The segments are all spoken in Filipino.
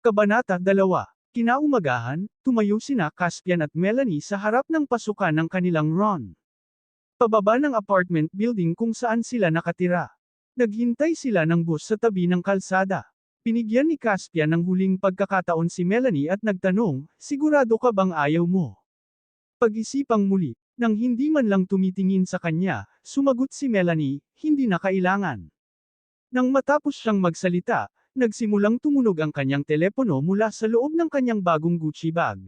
Kabanata 2. Kinaumagahan, tumayo sina Caspian at Melanie sa harap ng pasukan ng kanilang Ron. Pababa ng apartment building kung saan sila nakatira. Naghintay sila ng bus sa tabi ng kalsada. Pinigyan ni Caspian ng huling pagkakataon si Melanie at nagtanong, "Sigurado ka bang ayaw mo?" Pag-isipang muli, nang hindi man lang tumitingin sa kanya, sumagot si Melanie, "Hindi na kailangan." Nang matapos siyang magsalita, nagsimulang tumunog ang kanyang telepono mula sa loob ng kanyang bagong Gucci bag.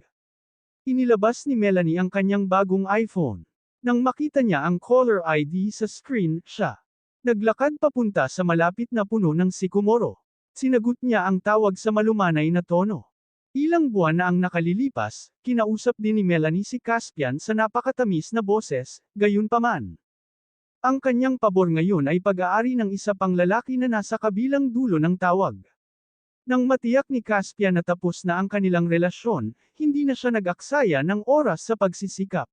Inilabas ni Melanie ang kanyang bagong iPhone. Nang makita niya ang caller ID sa screen, siya naglakad papunta sa malapit na puno ng sikomoro. Sinagot niya ang tawag sa malumanay na tono. Ilang buwan na ang nakalilipas, kinausap din ni Melanie si Caspian sa napakatamis na boses, gayunpaman. Ang kanyang pabor ngayon ay pag-aari ng isa pang lalaki na nasa kabilang dulo ng tawag. Nang matiyak ni Caspian na tapos na ang kanilang relasyon, hindi na siya nag-aksaya ng oras sa pagsisikap.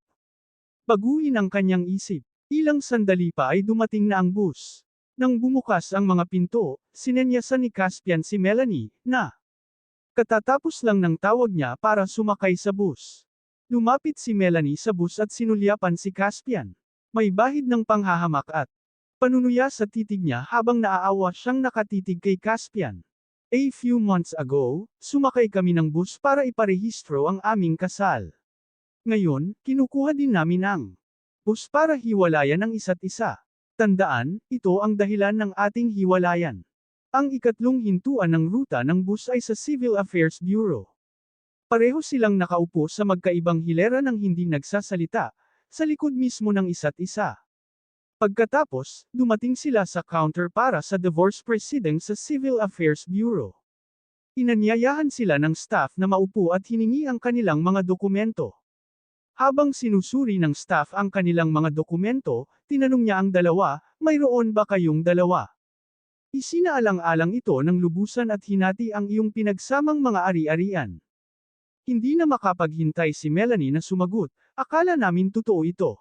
Baguhin ang kanyang isip. Ilang sandali pa ay dumating na ang bus. Nang bumukas ang mga pinto, sinenyasan ni Caspian si Melanie, na katatapos lang ng tawag niya para sumakay sa bus. Lumapit si Melanie sa bus at sinulyapan si Caspian. May bahid ng panghahamak at panunuya sa titig niya habang naaawa siyang nakatitig kay Caspian. A few months ago, sumakay kami ng bus para iparehistro ang aming kasal. Ngayon, kinukuha din namin ang bus para hiwalayan ang isa't isa. Tandaan, ito ang dahilan ng ating hiwalayan. Ang ikatlong hintuan ng ruta ng bus ay sa Civil Affairs Bureau. Pareho silang nakaupo sa magkaibang hilera ng hindi nagsasalita, sa likod mismo ng isa't isa. Pagkatapos, dumating sila sa counter para sa divorce proceeding sa Civil Affairs Bureau. Inanyayahan sila ng staff na maupo at hiningi ang kanilang mga dokumento. Habang sinusuri ng staff ang kanilang mga dokumento, tinanong niya ang dalawa, "Mayroon ba kayong dalawa?" Isinaalang-alang ito ng lubusan at hinati ang iyong pinagsamang mga ari-arian. Hindi na makapaghintay si Melanie na sumagot, "Akala namin totoo ito.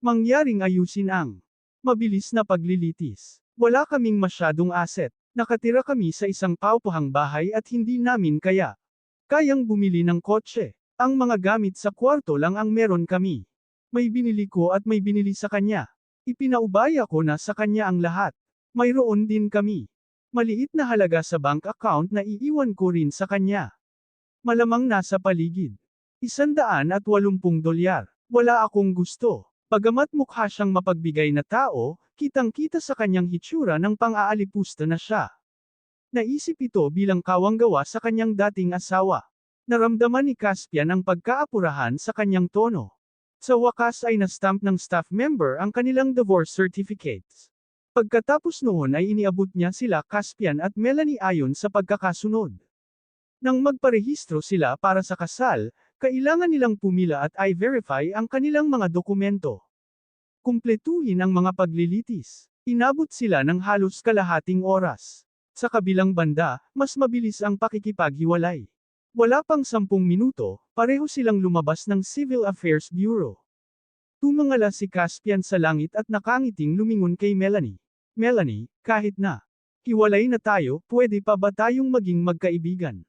Mangyaring ayusin ang mabilis na paglilitis. Wala kaming masyadong asset. Nakatira kami sa isang paupahang bahay at hindi namin kayang bumili ng kotse. Ang mga gamit sa kwarto lang ang meron kami. May binili ko at may binili sa kanya. Ipinaubaya ko na sa kanya ang lahat. Mayroon din kami maliit na halaga sa bank account na iiwan ko rin sa kanya. Malamang nasa paligid $180. Wala akong gusto." Bagamat mukha siyang mapagbigay na tao, kitang-kita sa kanyang hitsura ng pang-aalipusta na siya. Naisip ito bilang kawanggawa sa kanyang dating asawa. Naramdaman ni Caspian ang pagkaapurahan sa kanyang tono. Sa wakas ay na-stamp ng staff member ang kanilang divorce certificates. Pagkatapos noon ay iniabot niya sila Caspian at Melanie ayon sa pagkakasunod. Nang magparehistro sila para sa kasal, kailangan nilang pumila at i-verify ang kanilang mga dokumento. Kumpletuhin ang mga paglilitis. Inabot sila ng halos kalahating oras. Sa kabilang banda, mas mabilis ang pakikipaghiwalay. Wala pang 10 minuto, pareho silang lumabas ng Civil Affairs Bureau. Tumangala si Caspian sa langit at nakangiting lumingon kay Melanie. "Melanie, kahit na hiwalay na tayo, pwede pa ba tayong maging magkaibigan?"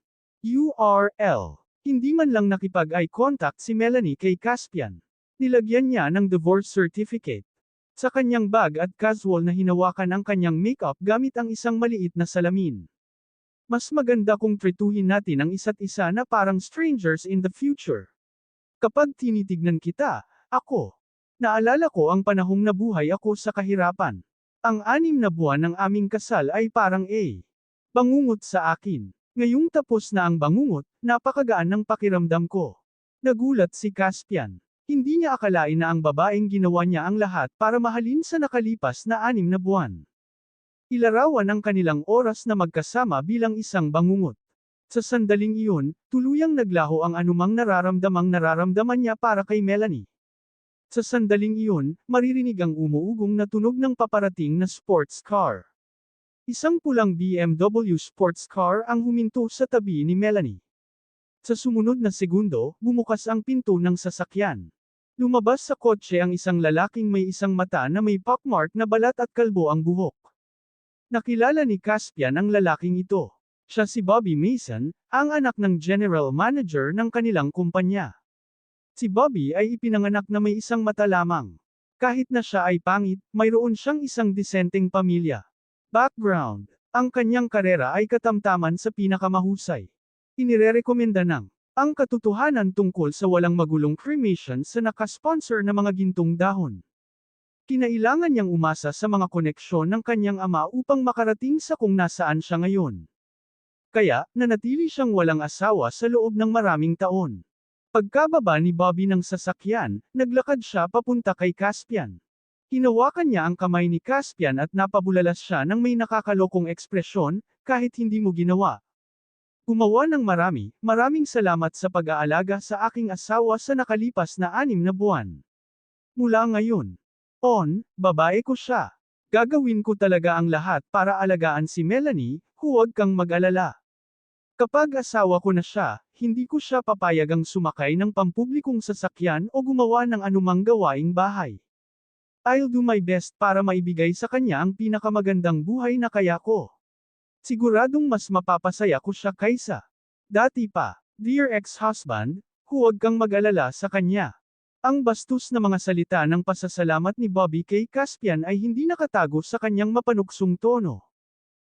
URL. Hindi man lang nakipag-eye contact si Melanie kay Caspian. Nilagyan niya ng divorce certificate sa kanyang bag at casual na hinawakan ang kanyang makeup gamit ang isang maliit na salamin. Mas maganda kung tretuhin natin ang isa't isa na parang strangers in the future. Kapag tinitignan kita, naalala ko ang panahong nabuhay ako sa kahirapan. Ang 6 na buwan ng aming kasal ay parang bangungot sa akin. Ngayong tapos na ang bangungot, napakagaan ng pakiramdam ko. Nagulat si Caspian. Hindi niya akalain na ang babaeng ginawa niya ang lahat para mahalin sa nakalipas na 6 na buwan. Ilarawan ang kanilang oras na magkasama bilang isang bangungot. Sa sandaling iyon, tuluyang naglaho ang anumang nararamdaman niya para kay Melanie. Sa sandaling iyon, maririnig ang umuugong na tunog ng paparating na sports car. Isang pulang BMW sports car ang huminto sa tabi ni Melanie. Sa sumunod na segundo, bumukas ang pinto ng sasakyan. Lumabas sa kotse ang isang lalaking may isang mata na may pockmark na balat at kalbo ang buhok. Nakilala ni Caspian ang lalaking ito. Siya si Bobby Mason, ang anak ng general manager ng kanilang kumpanya. Si Bobby ay ipinanganak na may isang mata lamang. Kahit na siya ay pangit, mayroon siyang isang disenteng pamilya. Background. Ang kanyang karera ay katamtaman sa pinakamahusay. Inirerekomenda ng ang katotohanan tungkol sa walang magulong cremation sa nakasponsor na mga gintong dahon. Kinailangan niyang umasa sa mga koneksyon ng kanyang ama upang makarating sa kung nasaan siya ngayon. Kaya, nanatili siyang walang asawa sa loob ng maraming taon. Pagkababa ni Bobby ng sasakyan, naglakad siya papunta kay Caspian. Hinawakan niya ang kamay ni Caspian at napabulalas siya ng may nakakalokong ekspresyon, kahit hindi mo ginawa. Gumawa ng maraming salamat sa pag-aalaga sa aking asawa sa nakalipas na 6 na buwan. Mula ngayon, babae ko siya. Gagawin ko talaga ang lahat para alagaan si Melanie, huwag kang mag-alala. Kapag asawa ko na siya, hindi ko siya papayagang sumakay ng pampublikong sasakyan o gumawa ng anumang gawaing bahay. I'll do my best para maibigay sa kanya ang pinakamagandang buhay na kaya ko. Siguradong mas mapapasaya ko siya kaysa dati pa. Dear ex-husband, huwag kang mag-alala sa kanya. Ang bastos na mga salita ng pasasalamat ni Bobby kay Caspian ay hindi nakatago sa kanyang mapanuksong tono.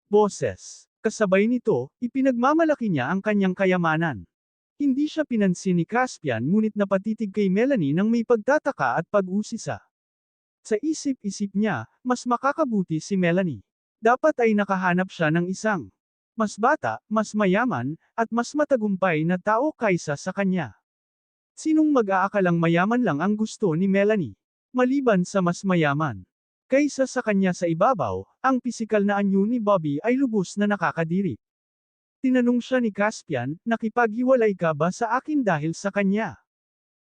Boses. Kasabay nito, ipinagmamalaki niya ang kanyang kayamanan. Hindi siya pinansin ni Caspian ngunit napatitig kay Melanie ng may pagtataka at pag-usisa. Sa isip-isip niya, mas makakabuti si Melanie. Dapat ay nakahanap siya ng isang mas bata, mas mayaman, at mas matagumpay na tao kaysa sa kanya. Sinong mag-aakalang mayaman lang ang gusto ni Melanie? Maliban sa mas mayaman kaysa sa kanya sa ibabaw, ang pisikal na anyo ni Bobby ay lubos na nakakadiri. Tinanong siya ni Caspian, nakipaghiwalay ka ba sa akin dahil sa kanya?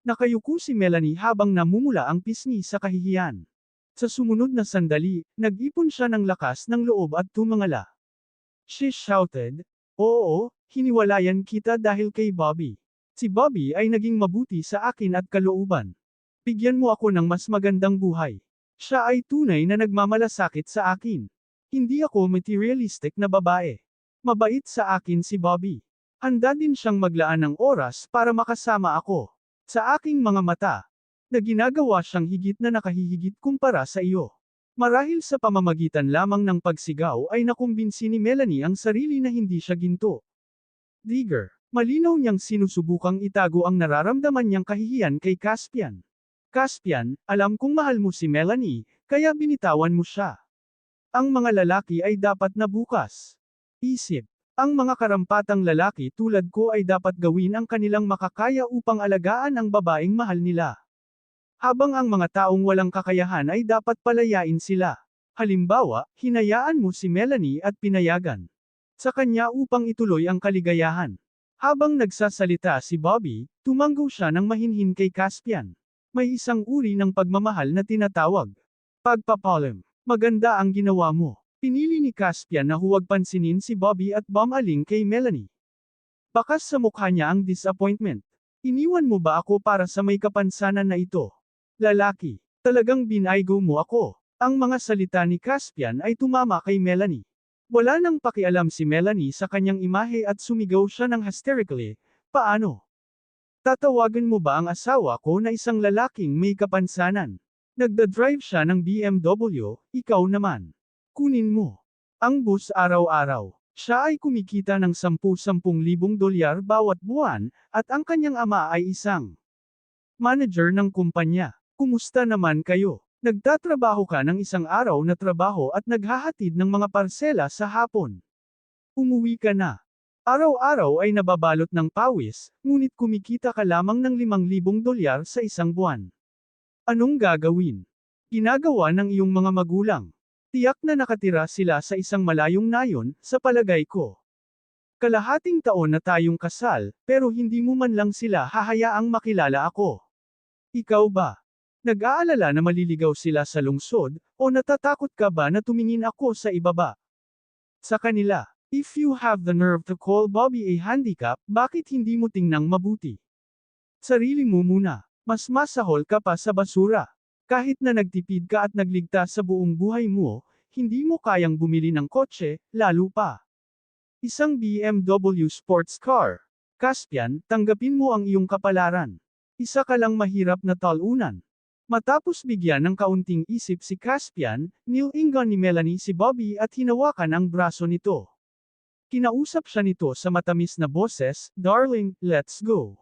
Nakayuko si Melanie habang namumula ang pisngi sa kahihiyan. Sa sumunod na sandali, nag-ipon siya ng lakas ng loob at tumangala. She shouted, "Oo, hiniwalayan kita dahil kay Bobby. Si Bobby ay naging mabuti sa akin at kalooban. Bigyan mo ako ng mas magandang buhay. Siya ay tunay na nagmamalasakit sa akin. Hindi ako materialistic na babae. Mabait sa akin si Bobby. Handa din siyang maglaan ng oras para makasama ako. Sa aking mga mata, na ginagawa siyang higit na nakahihigit kumpara sa iyo." Marahil sa pamamagitan lamang ng pagsigaw ay nakumbinsi ni Melanie ang sarili na hindi siya ginto. Digger. Malinaw niyang sinusubukang itago ang nararamdaman niyang kahihiyan kay Caspian. Caspian, alam kong mahal mo si Melanie, kaya binitawan mo siya. Ang mga lalaki ay dapat na bukas. Isip. Ang mga karampatang lalaki tulad ko ay dapat gawin ang kanilang makakaya upang alagaan ang babaeng mahal nila. Habang ang mga taong walang kakayahan ay dapat palayain sila. Halimbawa, hinayaan mo si Melanie at pinayagan sa kanya upang ituloy ang kaligayahan. Habang nagsasalita si Bobby, tumanggo siya ng mahinhin kay Caspian. May isang uri ng pagmamahal na tinatawag pagpapalim. Maganda ang ginawa mo. Pinili ni Caspian na huwag pansinin si Bobby at bumaling kay Melanie. Bakas sa mukha niya ang disappointment. Iniwan mo ba ako para sa may kapansanan na ito? Lalaki, talagang binaygo mo ako. Ang mga salita ni Caspian ay tumama kay Melanie. Wala nang pakialam si Melanie sa kanyang imahe at sumigaw siya ng hysterically, "Paano? Tatawagan mo ba ang asawa ko na isang lalaking may kapansanan? Nagda-drive siya ng BMW, ikaw naman. Kunin mo ang bus araw-araw." Siya ay kumikita ng 10,000 dolyar bawat buwan, at ang kanyang ama ay isang manager ng kumpanya. Kumusta naman kayo? Nagtatrabaho ka ng isang araw na trabaho at naghahatid ng mga parsela sa hapon. Umuwi ka na. Araw-araw ay nababalot ng pawis, ngunit kumikita ka lamang ng 5,000 dolyar sa isang buwan. Anong gagawin? Ginagawa ng iyong mga magulang. Tiyak na nakatira sila sa isang malayong nayon, sa palagay ko. Kalahating taon na tayong kasal, pero hindi mo man lang sila hahayaang makilala ako. Ikaw ba? Nag-aalala na maliligaw sila sa lungsod, o natatakot ka ba na tumingin ako sa ibaba? Sa kanila, if you have the nerve to call Bobby a handicap, bakit hindi mo tingnang mabuti? Sarili mo muna, mas masahol ka pa sa basura. Kahit na nagtipid ka at nagligtas sa buong buhay mo, hindi mo kayang bumili ng kotse, lalo pa Isang BMW sports car. Caspian, tanggapin mo ang iyong kapalaran. Isa ka lang mahirap na talunan. Matapos bigyan ng kaunting isip si Caspian, nilingan ni Melanie si Bobby at hinawakan ang braso nito. Kinausap siya nito sa matamis na boses, "Darling, let's go."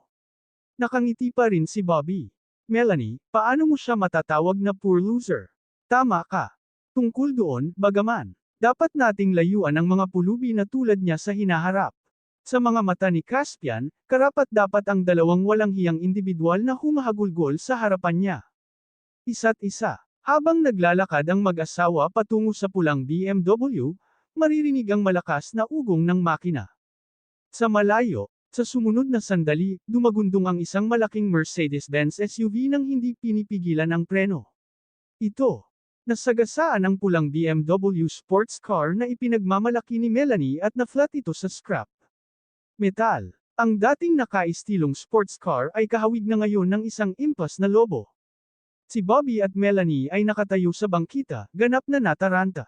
Nakangiti pa rin si Bobby. "Melanie, paano mo siya matatawag na poor loser? Tama ka. Tungkol doon, bagaman, dapat nating layuan ang mga pulubi na tulad niya sa hinaharap." Sa mga mata ni Caspian, karapat-dapat ang dalawang walang hiyang individual na humahagulgol sa harapan niya. Isa't isa. Habang naglalakad ang mag-asawa patungo sa pulang BMW, maririnig ang malakas na ugong ng makina. Sa malayo, sa sumunod na sandali, dumagundong ang isang malaking Mercedes-Benz SUV nang hindi pinipigilan ang preno. Ito. Nasagasaan ang pulang BMW sports car na ipinagmamalaki ni Melanie at na-flat ito sa scrap metal. Ang dating nakaistilong sports car ay kahawig na ngayon ng isang impas na lobo. Si Bobby at Melanie ay nakatayo sa bangkita, ganap na nataranta.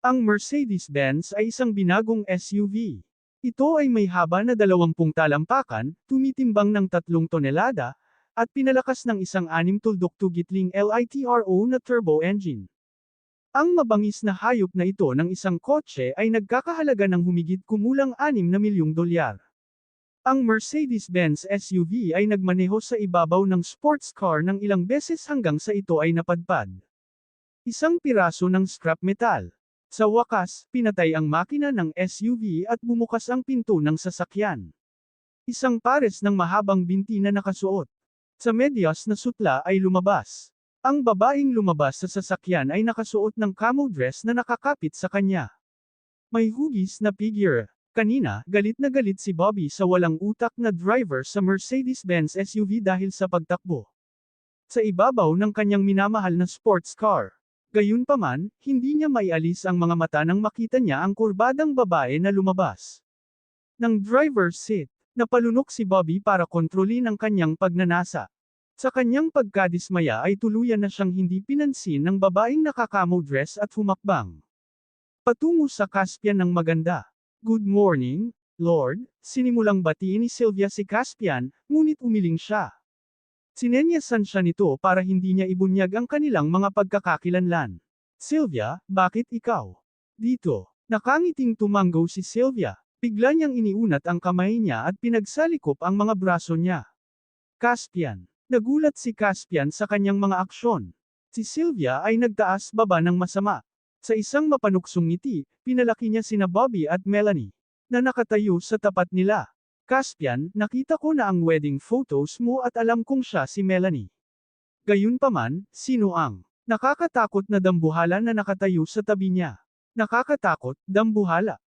Ang Mercedes-Benz ay isang binagong SUV. Ito ay may haba na 20 talampakan, tumitimbang ng 3 tonelada, at pinalakas ng isang 6 tuldok tugitling LITRO na turbo engine. Ang mabangis na hayop na ito ng isang kotse ay nagkakahalaga ng humigit kumulang 6 na milyong dolyar. Ang Mercedes-Benz SUV ay nagmaneho sa ibabaw ng sports car ng ilang beses hanggang sa ito ay napadpad. Isang piraso ng scrap metal. Sa wakas, pinatay ang makina ng SUV at bumukas ang pinto ng sasakyan. Isang pares ng mahabang binti na nakasuot sa medyas na sutla ay lumabas. Ang babaeng lumabas sa sasakyan ay nakasuot ng camo dress na nakakapit sa kanya. May hugis na figure. Kanina, galit na galit si Bobby sa walang utak na driver sa Mercedes-Benz SUV dahil sa pagtakbo sa ibabaw ng kanyang minamahal na sports car. Gayunpaman, hindi niya maialis ang mga mata nang makita niya ang kurbadang babae na lumabas ng driver's seat. Napalunok si Bobby para kontrolin ang kanyang pagnanasa. Sa kanyang pagkadismaya ay tuluyan na siyang hindi pinansin ng babaeng nakakamo dress at humakbang patungo sa Caspian ng maganda. "Good morning, Lord," sinimulang batiin ni Sylvia si Caspian, ngunit umiling siya. Sinenyasan siya nito para hindi niya ibunyag ang kanilang mga pagkakakilanlan. "Sylvia, bakit ikaw dito?" Nakangiting tumanggo si Sylvia. Bigla niyang iniunat ang kamay niya at pinagsalikop ang mga braso niya. "Caspian." Nagulat si Caspian sa kanyang mga aksyon. Si Sylvia ay nagtaas-baba ng masama. Sa isang mapanuksong ngiti, pinalaki niya sina Bobby at Melanie, na nakatayo sa tapat nila. "Caspian, nakita ko na ang wedding photos mo at alam kong siya si Melanie. Gayunpaman, sino ang nakakatakot na dambuhala na nakatayo sa tabi niya?" "Nakakatakot, dambuhala?"